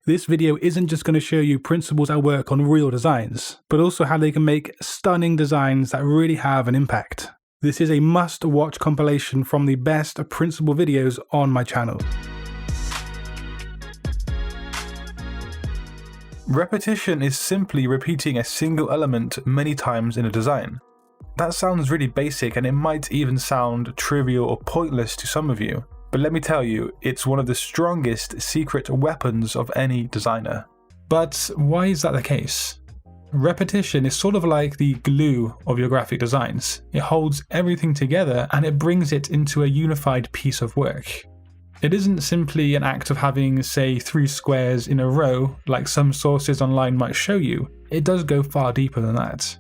This video isn't just going to show you principles at work on real designs, but also how they can make stunning designs that really have an impact. This is a must-watch compilation from the best principle videos on my channel. Repetition is simply repeating a single element many times in a design. That sounds really basic, and it might even sound trivial or pointless to some of you, but let me tell you, it's one of the strongest secret weapons of any designer. But why is that the case? Repetition is sort of like the glue of your graphic designs. It holds everything together and it brings it into a unified piece of work. It isn't simply an act of having, say, 3 squares in a row like some sources online might show you. It does go far deeper than that.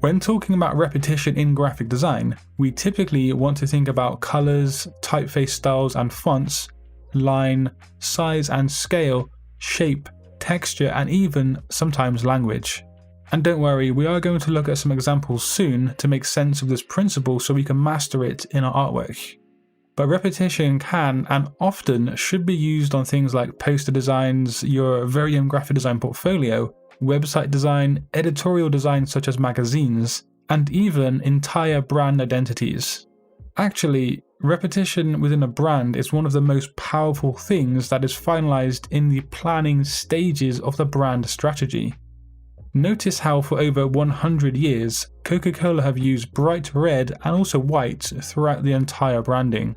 When talking about repetition in graphic design, we typically want to think about colors, typeface styles and fonts, line, size and scale, shape, texture, and even sometimes language. And don't worry, we are going to look at some examples soon to make sense of this principle so we can master it in our artwork. But repetition can and often should be used on things like poster designs, your very own graphic design portfolio, website design, editorial design such as magazines, and even entire brand identities. Actually, repetition within a brand is one of the most powerful things that is finalized in the planning stages of the brand strategy. Notice how for over 100 years, Coca-Cola have used bright red and also white throughout the entire branding.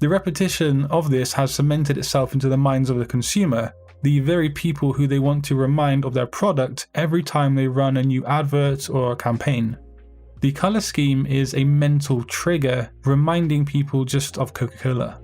The repetition of this has cemented itself into the minds of the consumer, the very people who they want to remind of their product every time they run a new advert or a campaign. The color scheme is a mental trigger, reminding people just of Coca-Cola.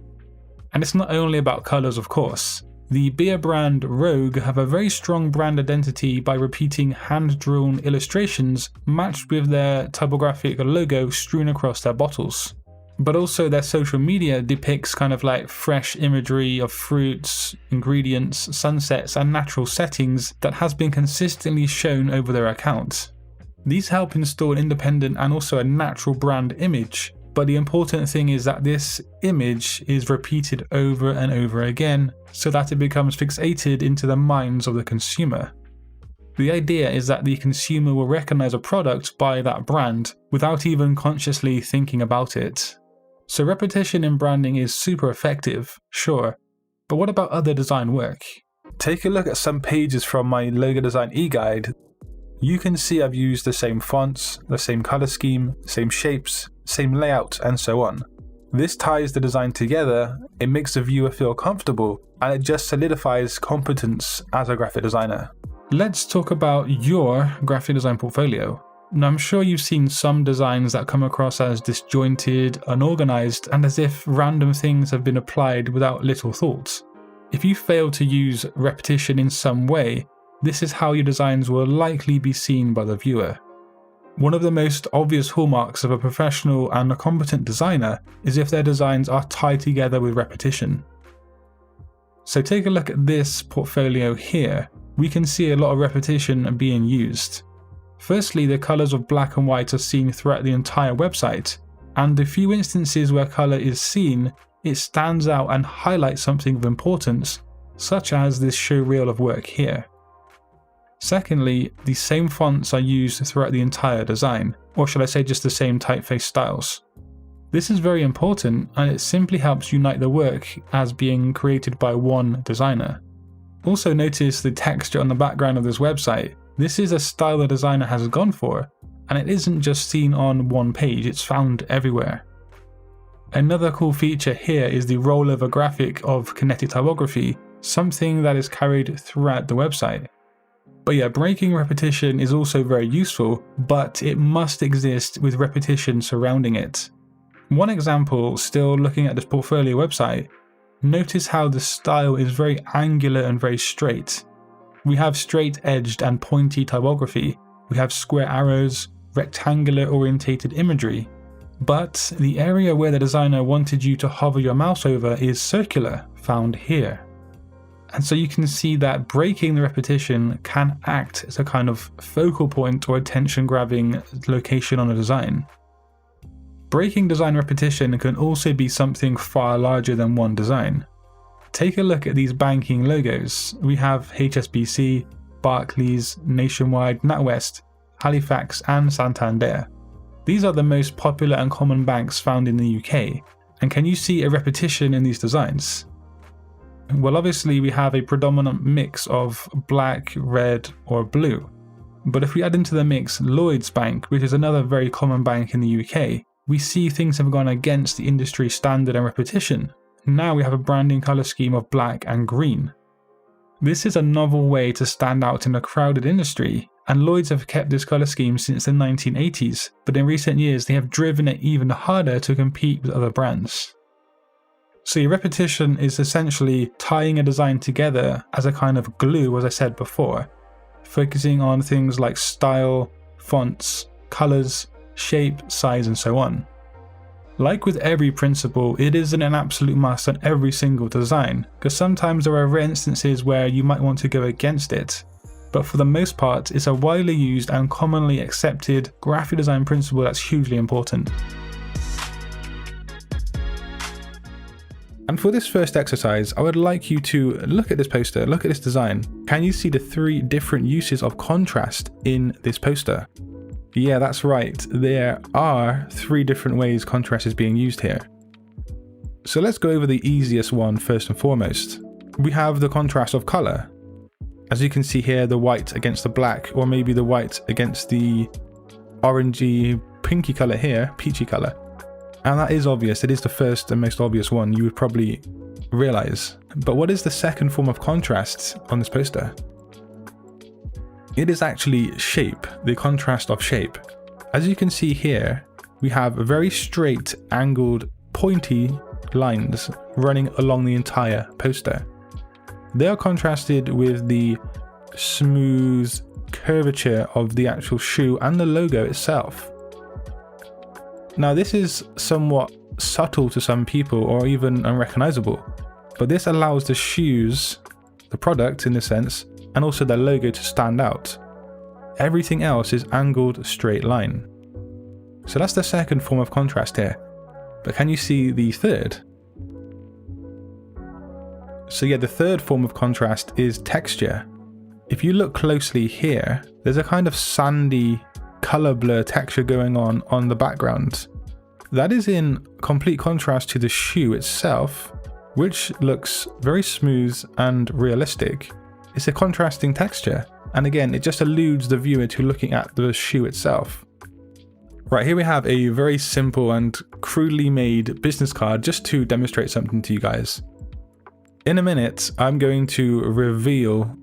And it's not only about colors, of course. The beer brand Rogue have a very strong brand identity by repeating hand-drawn illustrations matched with their typographic logo strewn across their bottles. But also their social media depicts kind of like fresh imagery of fruits, ingredients, sunsets and natural settings that has been consistently shown over their account. These help install an independent and also a natural brand image. But the important thing is that this image is repeated over and over again so that it becomes fixated into the minds of the consumer. The idea is that the consumer will recognize a product by that brand without even consciously thinking about it. So repetition in branding is super effective, sure, but what about other design work? Take a look at some pages from my logo design e-guide. You can see I've used the same fonts, the same color scheme, same shapes, same layout, and so on. This ties the design together, it makes the viewer feel comfortable, and it just solidifies competence as a graphic designer. Let's talk about your graphic design portfolio. Now, I'm sure you've seen some designs that come across as disjointed, unorganized, and as if random things have been applied without little thought. If you fail to use repetition in some way, this is how your designs will likely be seen by the viewer. One of the most obvious hallmarks of a professional and a competent designer is if their designs are tied together with repetition. So take a look at this portfolio here. We can see a lot of repetition being used. Firstly, the colors of black and white are seen throughout the entire website, and the few instances where color is seen, it stands out and highlights something of importance, such as this show reel of work here. Secondly, the same fonts are used throughout the entire design, or should I say just the same typeface styles. This is very important, and it simply helps unite the work as being created by one designer. Also notice the texture on the background of this website. This is a style the designer has gone for, and it isn't just seen on one page, it's found everywhere. Another cool feature here is the rollover graphic of kinetic typography, something that is carried throughout the website. But yeah, breaking repetition is also very useful, but it must exist with repetition surrounding it. One example, still looking at this portfolio website, notice how the style is very angular and very straight. We have straight-edged and pointy typography, we have square arrows, rectangular orientated imagery, but the area where the designer wanted you to hover your mouse over is circular, found here. And so you can see that breaking the repetition can act as a kind of focal point or attention-grabbing location on a design. Breaking design repetition can also be something far larger than one design. Take a look at these banking logos. We have HSBC, Barclays, Nationwide, NatWest, Halifax and Santander. These are the most popular and common banks found in the UK. And can you see a repetition in these designs? Well, obviously we have a predominant mix of black, red or blue. But if we add into the mix Lloyds Bank, which is another very common bank in the UK, we see things have gone against the industry standard and repetition. Now we have a branding colour scheme of black and green. This is a novel way to stand out in a crowded industry, and Lloyds have kept this colour scheme since the 1980s, but in recent years they have driven it even harder to compete with other brands. So your repetition is essentially tying a design together as a kind of glue, as I said before, focusing on things like style, fonts, colours, shape, size and so on. Like with every principle, it isn't an absolute must on every single design, because sometimes there are rare instances where you might want to go against it, but for the most part it's a widely used and commonly accepted graphic design principle that's hugely important. And for this first exercise, I would like you to look at this poster, look at this design. Can you see the 3 different uses of contrast in this poster? Yeah, that's right. There are 3 different ways contrast is being used here. So let's go over the easiest one first and foremost. We have the contrast of color. As you can see here, the white against the black, or maybe the white against the orangey, pinky color here, peachy color. And that is obvious. It is the first and most obvious one you would probably realize. But what is the second form of contrast on this poster? It is actually shape, the contrast of shape. As you can see here, we have very straight, angled, pointy lines running along the entire poster. They are contrasted with the smooth curvature of the actual shoe and the logo itself. Now this is somewhat subtle to some people or even unrecognizable, but this allows the shoes, the product in a sense, and also their logo to stand out. Everything else is angled straight line. So that's the second form of contrast here. But can you see the third? So yeah, the third form of contrast is texture. If you look closely here, there's a kind of sandy color blur texture going on the background. That is in complete contrast to the shoe itself, which looks very smooth and realistic. It's a contrasting texture, and again, it just alludes the viewer to looking at the shoe itself. Right, here we have a very simple and crudely made business card just to demonstrate something to you guys. In a minute, I'm going to reveal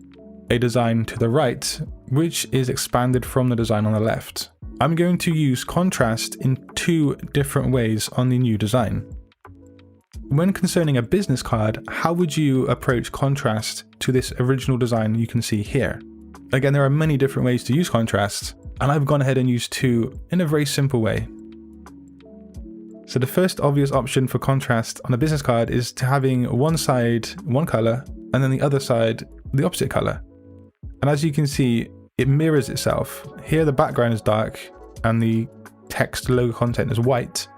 a design to the right, which is expanded from the design on the left. I'm going to use contrast in 2 different ways on the new design. When concerning a business card, how would you approach contrast to this original design you can see here? Again, there are many different ways to use contrast, and I've gone ahead and used 2 in a very simple way. So the first obvious option for contrast on a business card is to having one side one color and then the other side the opposite color. And as you can see, it mirrors itself. Here the background is dark and the text logo content is white.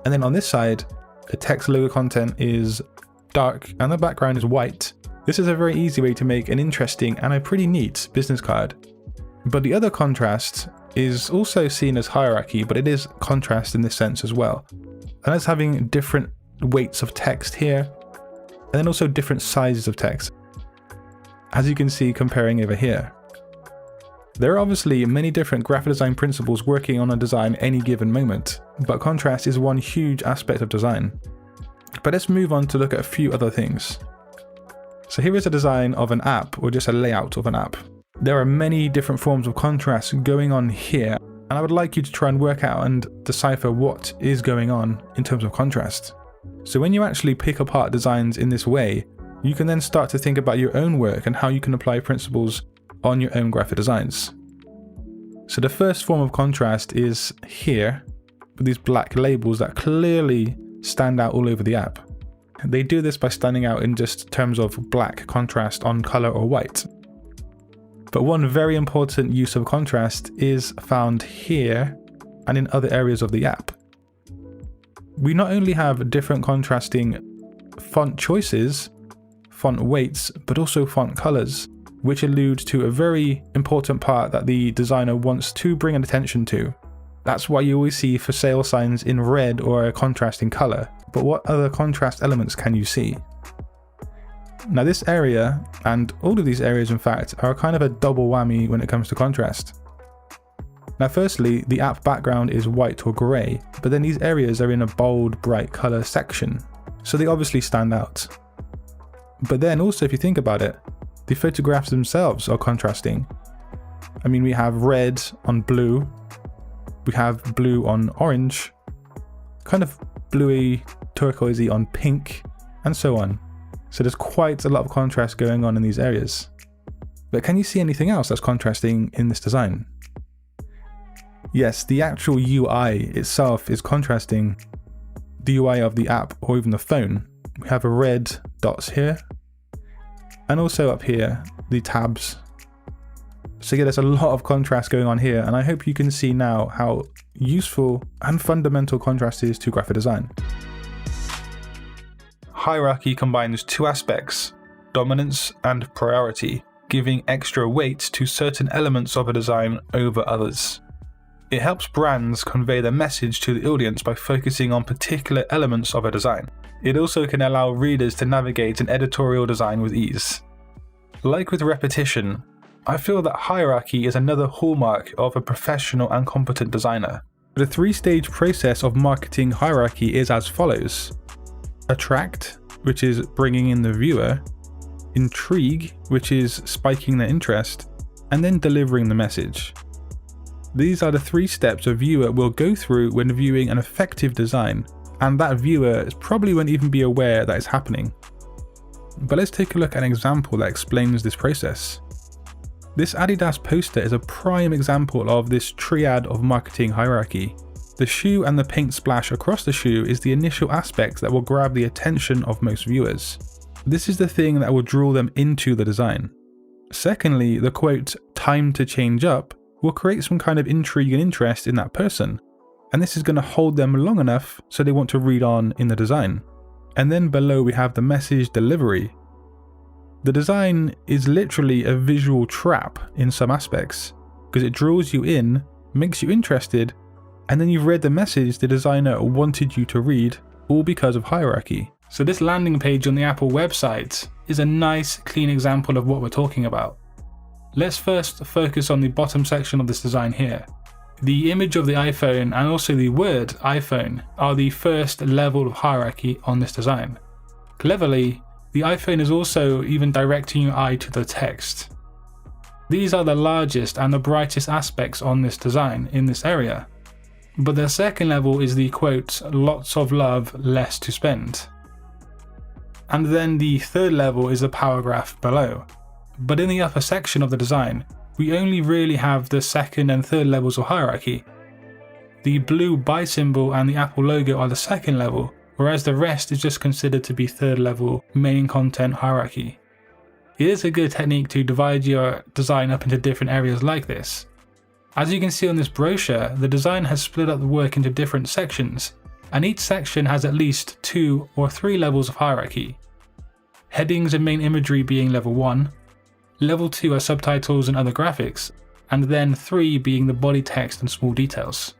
And then on this side, the text logo content is dark and the background is white. This is a very easy way to make an interesting and a pretty neat business card. But the other contrast is also seen as hierarchy, but it is contrast in this sense as well. And that's having different weights of text here, and then also different sizes of text, as you can see comparing over here. There are obviously many different graphic design principles working on a design at any given moment, but contrast is one huge aspect of design. But let's move on to look at a few other things. So here is a design of an app, or just a layout of an app. There are many different forms of contrast going on here, and I would like you to try and work out and decipher what is going on in terms of contrast. So when you actually pick apart designs in this way, you can then start to think about your own work and how you can apply principles on your own graphic designs. So the first form of contrast is here, with these black labels that clearly stand out all over the app. They do this by standing out in just terms of black contrast on color or white. But one very important use of contrast is found here and in other areas of the app. We not only have different contrasting font choices, font weights, but also font colors, which allude to a very important part that the designer wants to bring an attention to. That's why you always see for sale signs in red or a contrasting color, but what other contrast elements can you see? Now this area, and all of these areas in fact, are kind of a double whammy when it comes to contrast. Now firstly, the app background is white or grey, but then these areas are in a bold, bright colour section, so they obviously stand out. But then also, if you think about it, the photographs themselves are contrasting. I mean, we have red on blue, we have blue on orange, kind of bluey, turquoisey on pink, and so on. So there's quite a lot of contrast going on in these areas. But can you see anything else that's contrasting in this design? Yes, the actual UI itself is contrasting. The UI of the app or even the phone. We have a red dots here, and also up here, the tabs. So yeah, there's a lot of contrast going on here, and I hope you can see now how useful and fundamental contrast is to graphic design. Hierarchy combines two aspects, dominance and priority, giving extra weight to certain elements of a design over others. It helps brands convey their message to the audience by focusing on particular elements of a design. It also can allow readers to navigate an editorial design with ease. Like with repetition, I feel that hierarchy is another hallmark of a professional and competent designer. The three-stage process of marketing hierarchy is as follows. Attract, which is bringing in the viewer, intrigue, which is spiking their interest, and then delivering the message. These are the three steps a viewer will go through when viewing an effective design, and that viewer probably won't even be aware that it's happening. But let's take a look at an example that explains this process. This Adidas poster is a prime example of this triad of marketing hierarchy. The shoe and the paint splash across the shoe is the initial aspect that will grab the attention of most viewers. This is the thing that will draw them into the design. Secondly, the quote, "time to change up," will create some kind of intrigue and interest in that person. And this is going to hold them long enough so they want to read on in the design. And then below we have the message delivery. The design is literally a visual trap in some aspects, because it draws you in, makes you interested, and then you've read the message the designer wanted you to read, all because of hierarchy. So this landing page on the Apple website is a nice, clean example of what we're talking about. Let's first focus on the bottom section of this design here. The image of the iPhone and also the word iPhone are the first level of hierarchy on this design. Cleverly, the iPhone is also even directing your eye to the text. These are the largest and the brightest aspects on this design in this area. But the second level is the quote, "lots of love, less to spend." And then the third level is the power graph below. But in the upper section of the design, we only really have the second and third levels of hierarchy. The blue buy symbol and the Apple logo are the second level, whereas the rest is just considered to be third level main content hierarchy. It is a good technique to divide your design up into different areas like this. As you can see on this brochure, the design has split up the work into different sections, and each section has at least 2 or 3 levels of hierarchy. Headings and main imagery being level 1, level 2 are subtitles and other graphics, and then 3 being the body text and small details.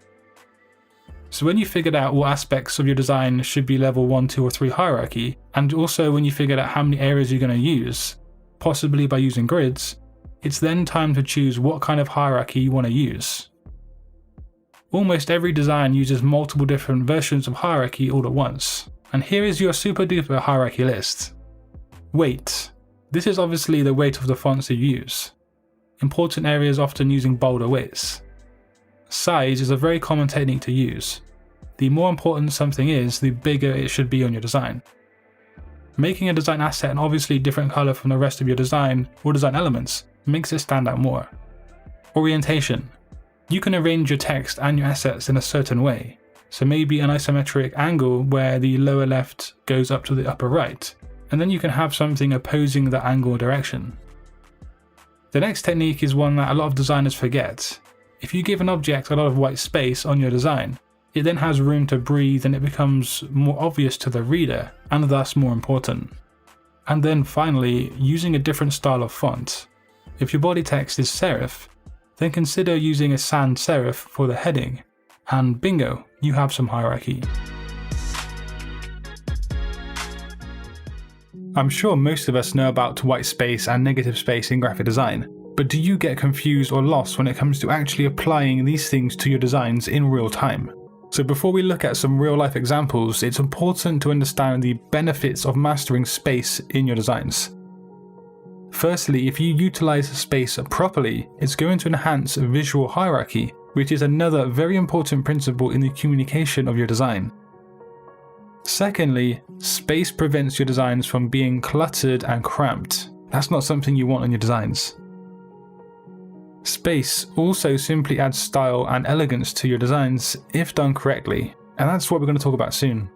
So when you figured out what aspects of your design should be level 1, 2 or 3 hierarchy, and also when you figured out how many areas you're going to use, possibly by using grids, it's then time to choose what kind of hierarchy you want to use. Almost every design uses multiple different versions of hierarchy all at once, and here is your super duper hierarchy list. Weight. This is obviously the weight of the fonts you use. Important areas often using bolder weights. Size is a very common technique to use. The more important something is, the bigger it should be on your design. Making a design asset an obviously different color from the rest of your design or design elements makes it stand out more. Orientation. You can arrange your text and your assets in a certain way. So maybe an isometric angle where the lower left goes up to the upper right, and then you can have something opposing the angle direction. The next technique is one that a lot of designers forget. If you give an object a lot of white space on your design, it then has room to breathe and it becomes more obvious to the reader, and thus more important. And then finally, using a different style of font. If your body text is serif, then consider using a sans serif for the heading, and bingo, you have some hierarchy. I'm sure most of us know about Whitespace and negative space in graphic design, but do you get confused or lost when it comes to actually applying these things to your designs in real time? So before we look at some real life examples, it's important to understand the benefits of mastering space in your designs. Firstly, if you utilize space properly, it's going to enhance visual hierarchy, which is another very important principle in the communication of your design. Secondly, space prevents your designs from being cluttered and cramped. That's not something you want in your designs. Space also simply adds style and elegance to your designs if done correctly, and that's what we're going to talk about soon.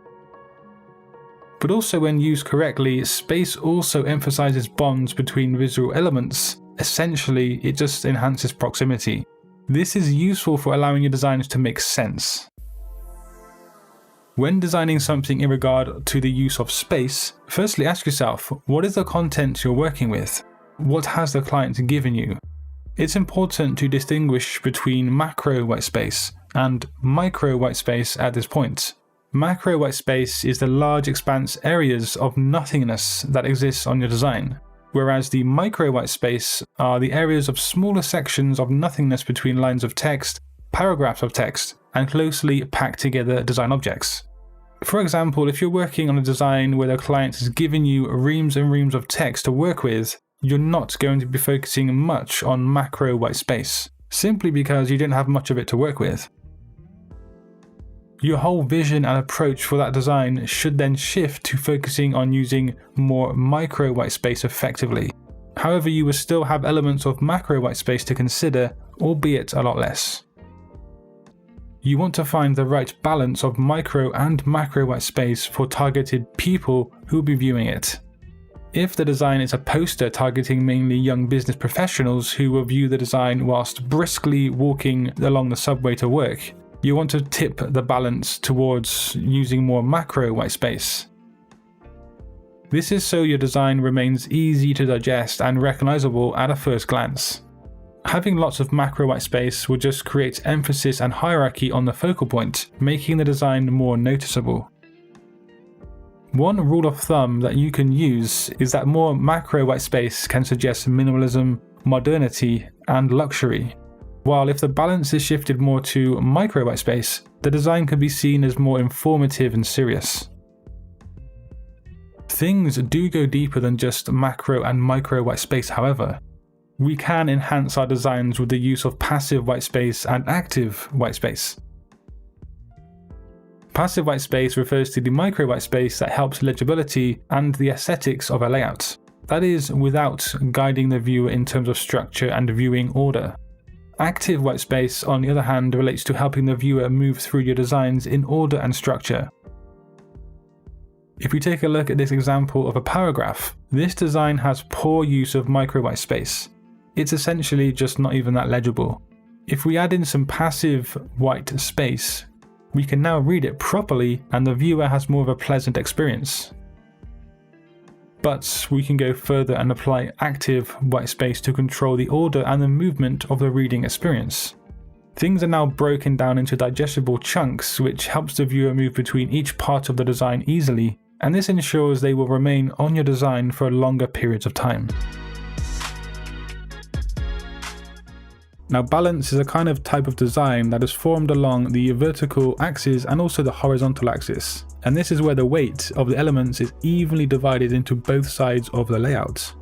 But also when used correctly, space also emphasizes bonds between visual elements. Essentially, it just enhances proximity. This is useful for allowing your designs to make sense. When designing something in regard to the use of space, firstly ask yourself, what is the content you're working with? What has the client given you? It's important to distinguish between macro whitespace and micro whitespace at this point. Macro whitespace is the large expanse areas of nothingness that exists on your design, whereas the micro whitespace are the areas of smaller sections of nothingness between lines of text, paragraphs of text, and closely packed together design objects. For example, if you're working on a design where the client has given you reams and reams of text to work with, you're not going to be focusing much on macro whitespace, simply because you don't have much of it to work with. Your whole vision and approach for that design should then shift to focusing on using more micro whitespace effectively. However, you will still have elements of macro whitespace to consider, albeit a lot less. You want to find the right balance of micro and macro whitespace for targeted people who will be viewing it. If the design is a poster targeting mainly young business professionals who will view the design whilst briskly walking along the subway to work, you want to tip the balance towards using more macro whitespace. This is so your design remains easy to digest and recognizable at a first glance. Having lots of macro whitespace will just create emphasis and hierarchy on the focal point, making the design more noticeable. One rule of thumb that you can use is that more macro whitespace can suggest minimalism, modernity, and luxury, while if the balance is shifted more to micro whitespace, the design can be seen as more informative and serious. Things do go deeper than just macro and micro whitespace, however. We can enhance our designs with the use of passive whitespace and active whitespace. Passive whitespace refers to the micro whitespace that helps legibility and the aesthetics of a layout. That is, without guiding the viewer in terms of structure and viewing order. Active whitespace, on the other hand, relates to helping the viewer move through your designs in order and structure. If we take a look at this example of a paragraph, this design has poor use of micro whitespace. It's essentially just not even that legible. If we add in some passive white space, we can now read it properly and the viewer has more of a pleasant experience. But we can go further and apply active white space to control the order and the movement of the reading experience. Things are now broken down into digestible chunks, which helps the viewer move between each part of the design easily, and this ensures they will remain on your design for longer periods of time. Now, balance is a kind of type of design that is formed along the vertical axis and also the horizontal axis, and this is where the weight of the elements is evenly divided into both sides of the layout.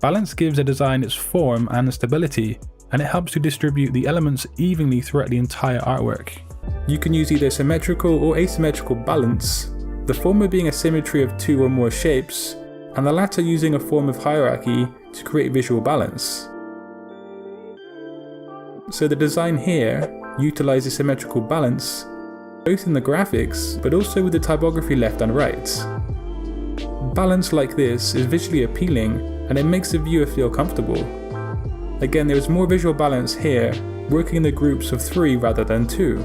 Balance gives a design its form and stability, and it helps to distribute the elements evenly throughout the entire artwork. You can use either symmetrical or asymmetrical balance, the former being a symmetry of two or more shapes, and the latter using a form of hierarchy to create visual balance. So the design here utilizes symmetrical balance, both in the graphics, but also with the typography left and right. Balance like this is visually appealing, and it makes the viewer feel comfortable. Again, there is more visual balance here, working in the groups of 3 rather than 2.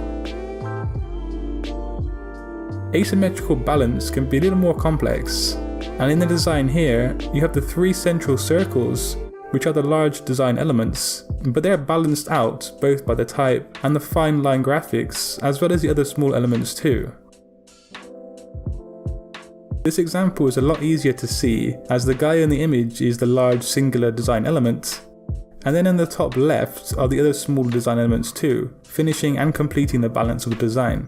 Asymmetrical balance can be a little more complex, And in the design here, you have the 3 central circles, which are the large design elements, but they're balanced out both by the type and the fine line graphics, as well as the other small elements too. This example is a lot easier to see, as the guy in the image is the large singular design element, and then in the top left are the other small design elements too, finishing and completing the balance of the design.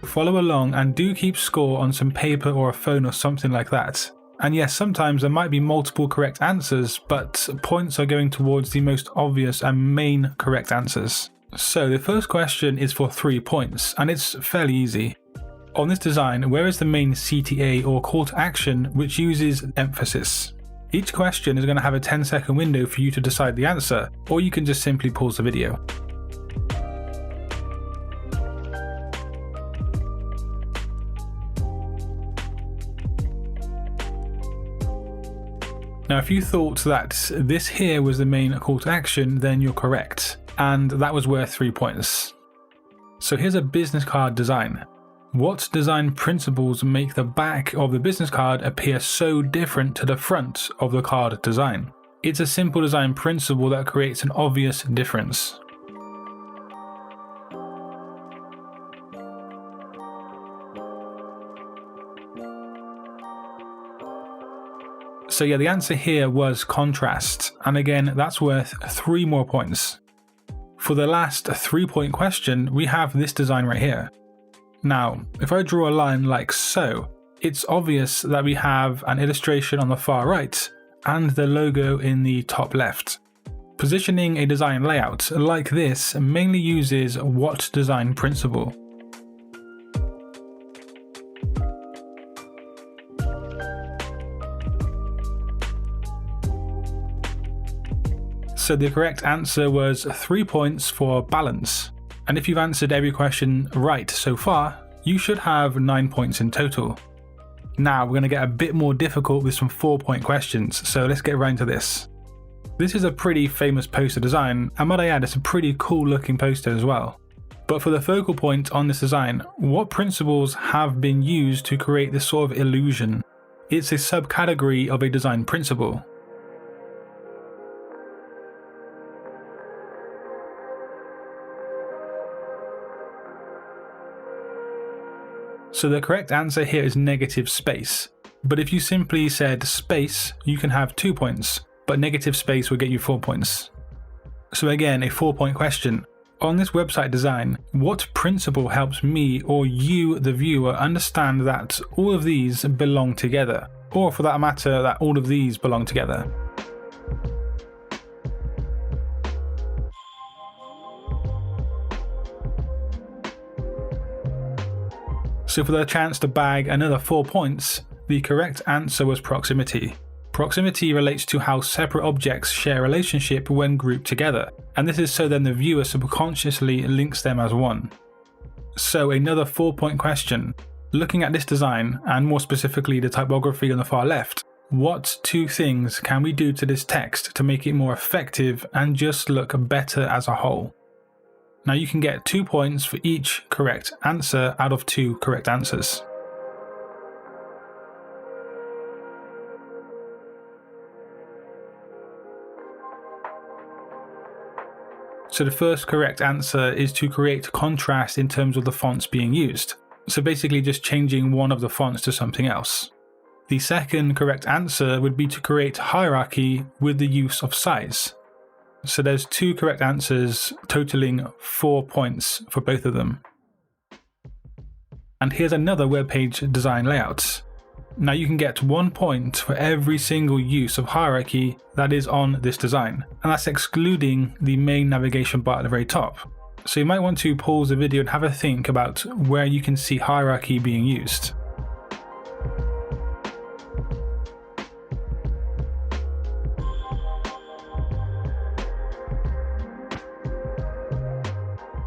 Follow along and do keep score on some paper or a phone or something like that. And yes, sometimes there might be multiple correct answers, but points are going towards the most obvious and main correct answers. So the first question is for 3 points, and it's fairly easy. On this design, where is the main CTA or call to action which uses emphasis? Each question is going to have a 10-second window for you to decide the answer, or you can just simply pause the video. Now, if you thought that this here was the main call to action, then you're correct, and that was worth 3 points. So here's a business card design. What design principles make the back of the business card appear so different to the front of the card design? It's a simple design principle that creates an obvious difference. So yeah, the answer here was contrast, and again, that's worth 3 more points. For the last 3-point question, we have this design right here. Now, if I draw a line like so, it's obvious that we have an illustration on the far right and the logo in the top left. Positioning a design layout like this mainly uses what design principle? So the correct answer was 3 points for balance. And if you've answered every question right so far, you should have 9 points in total. Now we're going to get a bit more difficult with some 4-point questions, so let's get right into this. This is a pretty famous poster design, and might I add, it's a pretty cool looking poster as well. But for the focal point on this design, what principles have been used to create this sort of illusion? It's a subcategory of a design principle. So the correct answer here is negative space. But if you simply said space, you can have 2 points, but negative space will get you 4 points. So again, a 4-point question. On this website design, what principle helps me or you, the viewer, understand that all of these belong together? Or for that matter, that all of these belong together? So for the chance to bag another 4 points, the correct answer was proximity. Proximity relates to how separate objects share a relationship when grouped together, and this is so then the viewer subconsciously links them as one. So another 4-point question. Looking at this design, and more specifically the typography on the far left, what 2 things can we do to this text to make it more effective and just look better as a whole? Now you can get 2 points for each correct answer out of 2 correct answers. So the first correct answer is to create contrast in terms of the fonts being used. So basically just changing one of the fonts to something else. The second correct answer would be to create hierarchy with the use of size. So there's 2 correct answers, totaling 4 points for both of them. And here's another web page design layout. Now you can get 1 point for every single use of hierarchy that is on this design, and that's excluding the main navigation bar at the very top. So you might want to pause the video and have a think about where you can see hierarchy being used.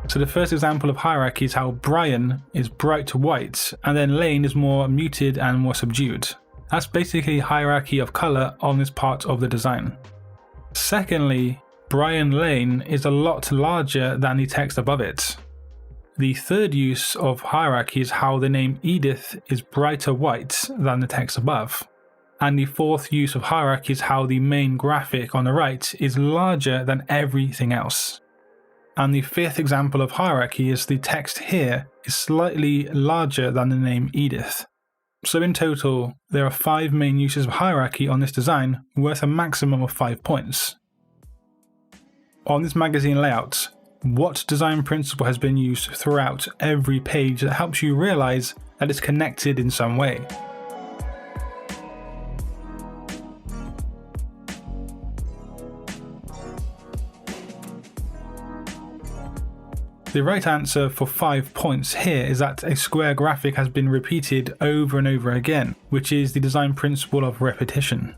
So the first example of hierarchy is how Brian is bright white and then Lane is more muted and more subdued. That's basically hierarchy of color on this part of the design. Secondly, Brian Lane is a lot larger than the text above it. The third use of hierarchy is how the name Edith is brighter white than the text above. And the fourth use of hierarchy is how the main graphic on the right is larger than everything else. And the fifth example of hierarchy is the text here is slightly larger than the name Edith. So in total, there are 5 main uses of hierarchy on this design, worth a maximum of 5 points. On this magazine layout, what design principle has been used throughout every page that helps you realize that it's connected in some way? The right answer for 5 points here is that a square graphic has been repeated over and over again, which is the design principle of repetition.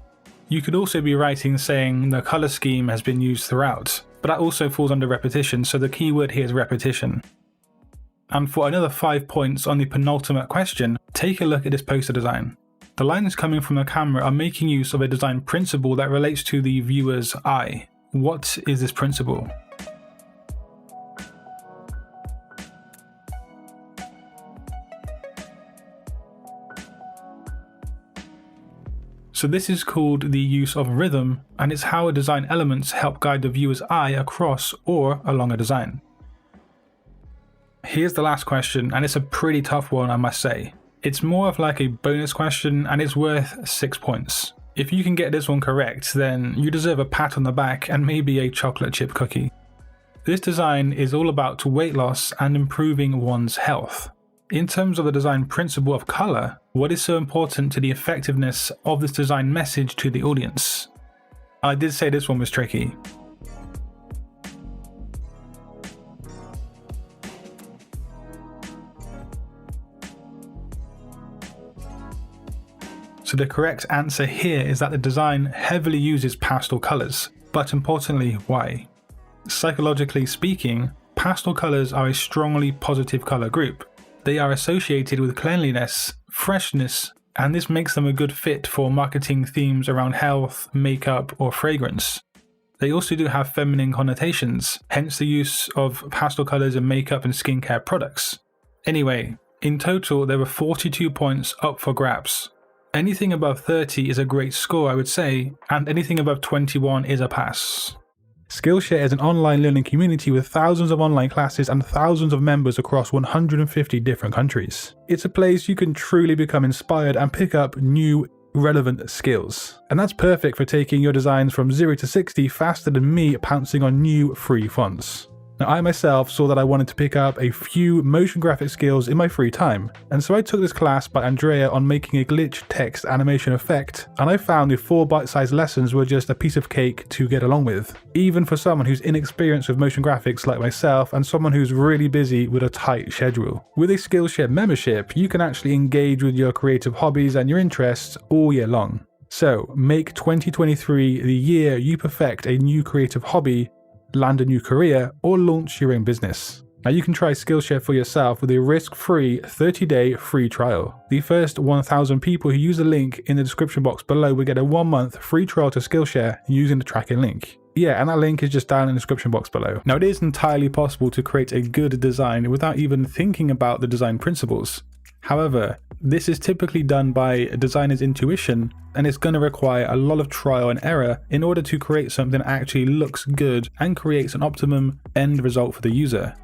You could also be writing saying the color scheme has been used throughout, but that also falls under repetition, so the key word here is repetition. And for another 5 points on the penultimate question, take a look at this poster design. The lines coming from the camera are making use of a design principle that relates to the viewer's eye. What is this principle? So this is called the use of rhythm, and it's how design elements help guide the viewer's eye across or along a design. Here's the last question, and it's a pretty tough one, I must say. It's more of like a bonus question, and it's worth 6 points. If you can get this one correct, then you deserve a pat on the back and maybe a chocolate chip cookie. This design is all about weight loss and improving one's health. In terms of the design principle of color, what is so important to the effectiveness of this design message to the audience? I did say this one was tricky. So the correct answer here is that the design heavily uses pastel colors, but importantly, why? Psychologically speaking, pastel colors are a strongly positive color group. They are associated with cleanliness, freshness, and this makes them a good fit for marketing themes around health, makeup, or fragrance. They also do have feminine connotations, hence the use of pastel colors in makeup and skincare products. Anyway, in total there were 42 points up for grabs. Anything above 30 is a great score, I would say, and anything above 21 is a pass. Skillshare is an online learning community with thousands of online classes and thousands of members across 150 different countries. It's a place you can truly become inspired and pick up new, relevant skills. And that's perfect for taking your designs from 0 to 60 faster than me pouncing on new free fonts. Now, I myself saw that I wanted to pick up a few motion graphic skills in my free time, and so I took this class by Andrea on making a glitch text animation effect, and I found the 4 bite-sized lessons were just a piece of cake to get along with, even for someone who's inexperienced with motion graphics like myself and someone who's really busy with a tight schedule. With a Skillshare membership, you can actually engage with your creative hobbies and your interests all year long. So make 2023 the year you perfect a new creative hobby, land a new career, or launch your own business. Now you can try Skillshare for yourself with a risk-free 30-day free trial. The first 1,000 people who use the link in the description box below will get a 1-month free trial to Skillshare using the tracking link. Yeah, and that link is just down in the description box below. Now it is entirely possible to create a good design without even thinking about the design principles. However, this is typically done by a designer's intuition, and it's going to require a lot of trial and error in order to create something that actually looks good and creates an optimum end result for the user.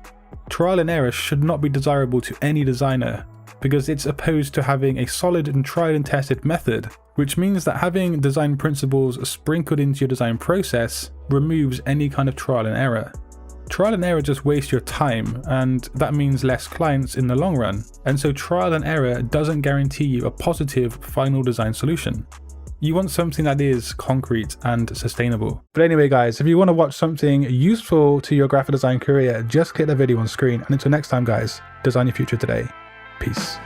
Trial and error should not be desirable to any designer, because it's opposed to having a solid and tried and tested method, which means that having design principles sprinkled into your design process removes any kind of trial and error. Trial and error just waste your time, and that means less clients in the long run, and so trial and error doesn't guarantee you a positive final design solution. You want something that is concrete and sustainable. But anyway guys, if you want to watch something useful to your graphic design career, just click the video on screen, and until next time guys, design your future today. Peace.